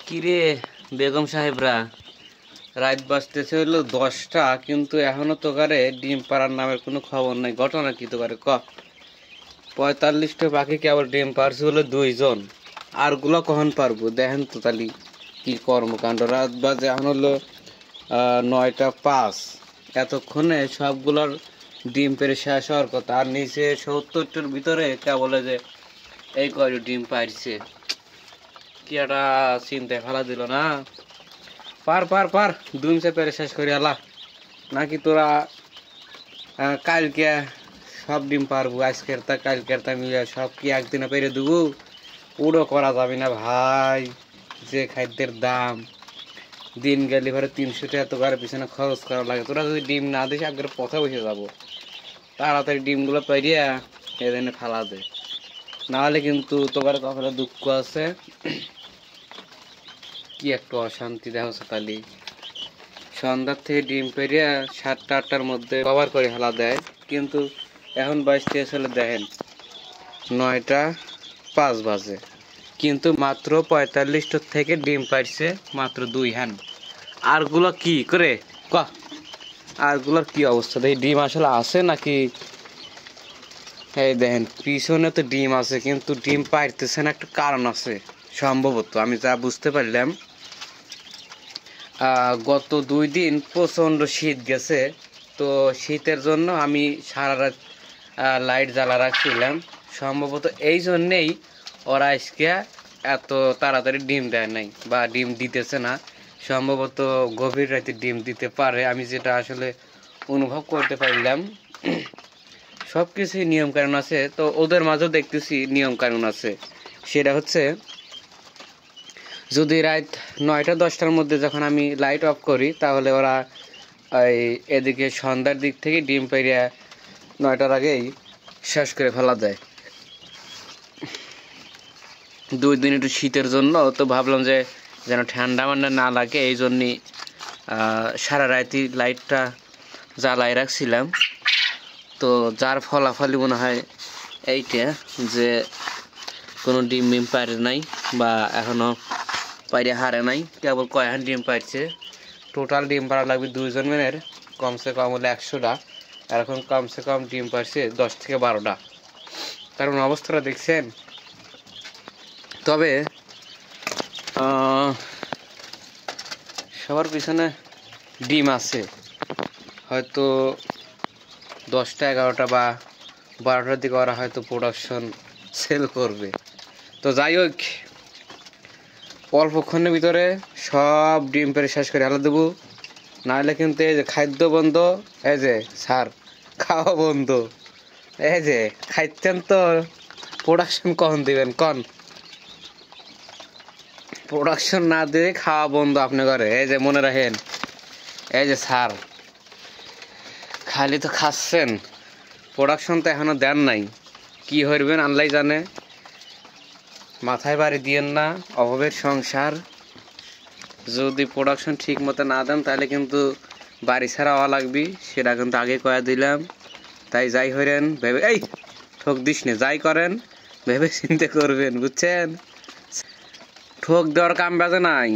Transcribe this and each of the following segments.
কিরে বেগম সাহেবরা, রাত বাজতেছে হইলো 10টা, কিন্তু এখনো তোকারে ডিম পাড়ার নামের কোনো খবর নাই। ঘটনা কি তোকারে ক? 45টা পাখি কেবল ডিম পারছে হলো 2 জন, আর গুলো কখন পারবো দেখেন তো তালি কি কর্মকাণ্ড। রাত বাজে এখন হলো 9টা 5। এতক্ষণে সবগুলোর ডিম পেরে শেষ হওয়ার কথা, আর নিচে 70টার ভিতরে কেবলে যে এই কয় ডিম পাইছে। কি একটা চিন্তায় ফেলা দিল না। পার পার পার দুমসে পেরে শেষ করি আলা, নাকি তোরা কালকে সব ডিম পারবো? আজকের তা কালকের তা মিলে সব কি একদিনে পেরে দেবো? উড়ো করা যাবে না ভাই, যে খাদ্যের দাম। দিন গেলে ঘরে 300 টাকা তোকার পিছনে খরচ করা লাগে। তোরা যদি ডিম না দিস আগের পথে বসে যাবো। তাড়াতাড়ি ডিমগুলো পাইয়া এদিনে ফেলা দে, নাহলে কিন্তু তোকার কখনো দুঃখ আছে। কি একটু অশান্তি দেখো তালি, সন্ধ্যার থেকে ডিম পেরিয়া 7টা 8টার মধ্যে কভার করে ফেলা দেয়, কিন্তু এখন বাজতে আসলে দেখেন 9টা 5 বাজে, কিন্তু মাত্র 45টা থেকে ডিম পাইছে মাত্র 2 হ্যান। আরগুলো কি করে ক? আরগুলোর কি অবস্থা দেখি, ডিম আসলে আছে নাকি? এই দেখেন পিছনে তো ডিম আছে, কিন্তু ডিম পাইতেছে না, একটা কারণ আছে সম্ভবত। আমি যা বুঝতে পারলাম, গত 2 দিন প্রচণ্ড শীত গেছে, তো শীতের জন্য আমি সারা রাত লাইট জ্বালা রাখছিলাম। সম্ভবত এই জন্যেই ওরা আজকে এত তাড়াতাড়ি ডিম দেয় নাই বা ডিম দিতেছে না। সম্ভবত গভীর রাতে ডিম দিতে পারে, আমি যেটা আসলে অনুভব করতে পারলাম। সব কিছুই নিয়মকানুন আছে, তো ওদের মাঝেও দেখতেছি নিয়মকানুন আছে। সেটা হচ্ছে, যদি রাত 9টা 10টার মধ্যে যখন আমি লাইট অফ করি, তাহলে ওরা এদিকে সন্ধ্যার দিক থেকে ডিম পেরিয়ে 9টার আগেই শেষ করে ফেলা যায়। 2 দিন একটু শীতের জন্য তো ভাবলাম যে যেন ঠান্ডা মান্ডা না লাগে, এই জন্যই সারা রাতি লাইটটা জ্বালাই রাখছিলাম। তো যার ফলাফলই মনে হয় এইটা, যে কোনো ডিম মিম পারে নাই বা এখনও পাইরে হারে নাই, কেবল কয়হান ডিম পাইছে। টোটাল ডিম পাড়া লাগবে 2 জন মেনের, কমসে কম হলে 100টা, আর এখন কমসে কম ডিম পারছে 10 থেকে 12টা। কারণ অবস্থাটা দেখছেন। তবে সবার পিছনে ডিম আছে, হয়তো 10টা 11টা বা 12টার দিকে ওরা হয়তো প্রোডাকশন সেল করবে। তো যাই হোক, অল্পক্ষণের ভিতরে সব ডিম পেরে শেষ করে আলাদা দেবো, নাহলে কিন্তু এই যে খাদ্য বন্ধ, এই যে স্যার খাওয়া বন্ধ। এই যে খাইতেন তো প্রোডাকশন কখন দিবেন কন? প্রোডাকশন না দিয়ে খাওয়া বন্ধ আপনি ঘরে। এই যে মনে রাখেন, এই যে স্যার খালি তো খাচ্ছেন, প্রোডাকশন তো এখনো দেন নাই। কি হইবেন আল্লাহ জানে। মাথায় বাড়ি দিয়েন না, অভাবের সংসার। যদি প্রোডাকশন ঠিক মতো না দেন তাহলে কিন্তু বাড়ি ছাড়া হওয়া লাগবি, সেটা কিন্তু আগে কয়া দিলাম। তাই যাই হইরেন ভেবে, এই ঠক দিস নে, যাই করেন ভেবে চিন্তে করবেন, বুঝছেন? ঠক দেওয়ার কাম বাজে নাই,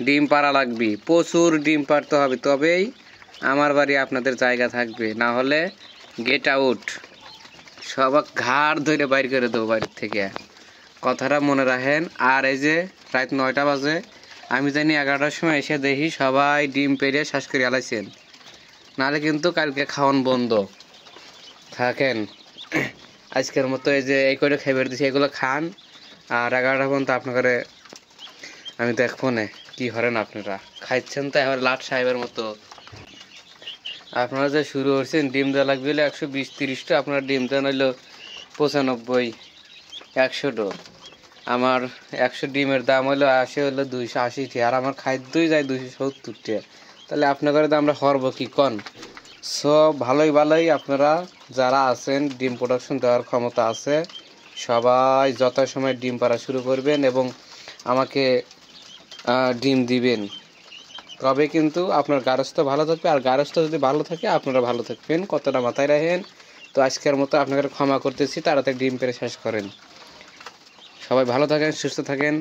ডিম পাড়া লাগবে, প্রচুর ডিম পাড়তে হবে, তবেই আমার বাড়ি আপনাদের জায়গা থাকবে। না হলে গেট আউট, সবাক ঘাড় ধরে বাইর করে দেবো বাড়ির থেকে। কথাটা মনে রাখেন। আর এই যে রাত 9টা বাজে, আমি জানি 11টার সময় এসে দেখি সবাই ডিম পেরে শেষ করে আলাইছেন, নাহলে কিন্তু কালকে খাওয়ান বন্ধ থাকেন। আজকের মতো এই যে এই করে খাইবার দিছি, এগুলো খান, আর 11টা পর্যন্ত আপনাদের আমি দেখবো না কি হরেন। আপনারা খাইছেন তো এবার লাট সাহেবের মতো। আপনারা যে শুরু করছেন ডিম দেওয়া লাগবে হলে 120-30টা, আপনারা ডিম দেন হইলো 95-100টো। আমার 100 ডিমের দাম হলো হলো 280 টাকা, আর আমার খাদ্যই যায় 270 টাকা। তাহলে আপনাদের তো আমরা হরবো কি কন? সব ভালোই ভালোই আপনারা যারা আছেন, ডিম প্রোডাকশন দেওয়ার ক্ষমতা আছে, সবাই যথাসময়ে ডিম পাড়া শুরু করবেন এবং আমাকে ডিম দিবেন। তবে কিন্তু আপনার গারস্থ ভালো থাকবে, আর গারস্থ যদি ভালো থাকে আপনারা ভালো থাকবেন। কতটা মাথায় রাখেন। তো আজকের মতো আপনাদের ক্ষমা করতেছি, তাড়াতাড়ি ডিম পেড়ে শেষ করেন। সবাই ভালো থাকেন, সুস্থ থাকেন।